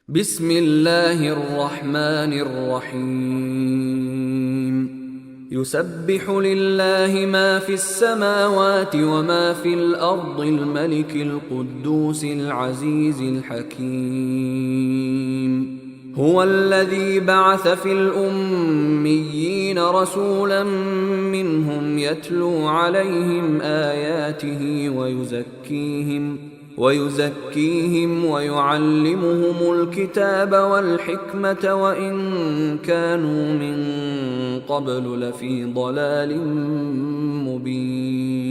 بسم الله الرحمن الرحيم يسبح لله ما في السماوات وما في الأرض الملك القدوس العزيز الحكيم هو الذي بعث في الأميين رسولا منهم يتلو عليهم آياته ويزكيهم ويعلمهم الكتاب والحكمة وإن كانوا من قبل لفي ضلال مبين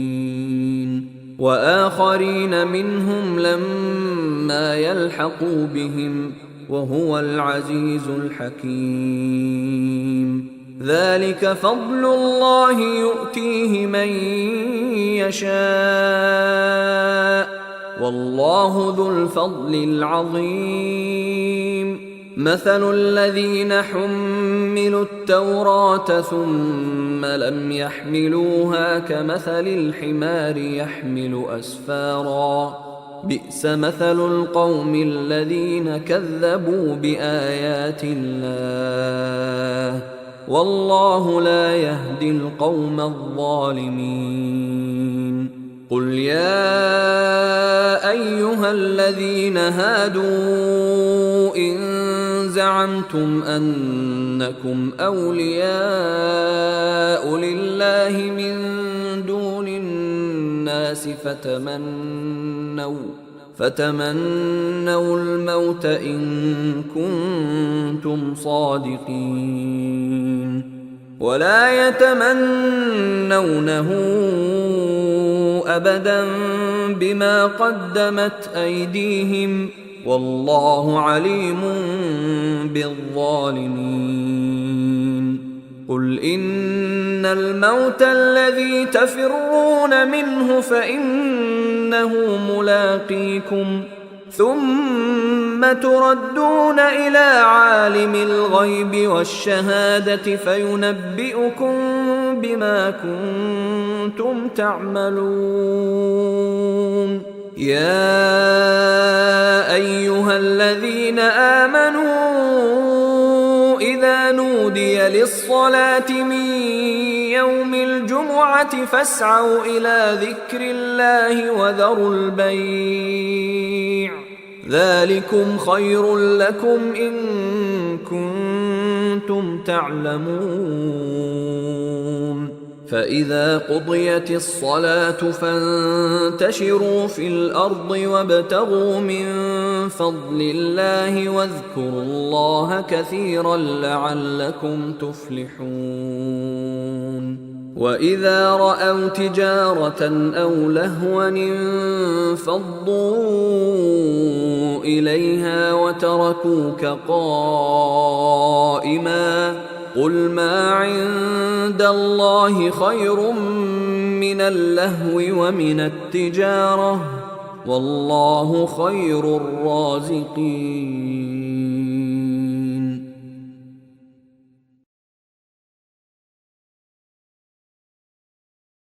وآخرين منهم لما يلحقوا بهم وهو العزيز الحكيم ذلك فضل الله يؤتيه من يشاء والله ذو الفضل العظيم مثل الذين حملوا التوراة ثم لم يحملوها كمثل الحمار يحمل أسفارا بئس مثل القوم الذين كذبوا بآيات الله والله لا يهدي القوم الظالمين قل يا أيها الذين هادوا إن زعمتم أنكم أولياء لله من دون الناس فتمنوا الموت إن كنتم صادقين ولا يتمنونه أبدا بما قدمت أيديهم والله عليم بالظالمين قل إن الموت الذي تفرون منه فإنه ملاقيكم ثم تردون إلى عالم الغيب والشهادة فينبئكم بما كنتم تعملون يا أيها الذين آمنوا إذا نودي للصلاة من يوم الجمعة فاسعوا إلى ذكر الله وذروا البيع ذلكم خير لكم إن كنتم تعلمون فإذا قضيت الصلاة فانتشروا في الأرض وابتغوا من فضل الله واذكروا الله كثيرا لعلكم تفلحون وإذا رأوا تجارة أو لهوا انفضوا إليها وتركوك قائما قل ما عند الله خير من اللهو ومن التجارة والله خير الرازقين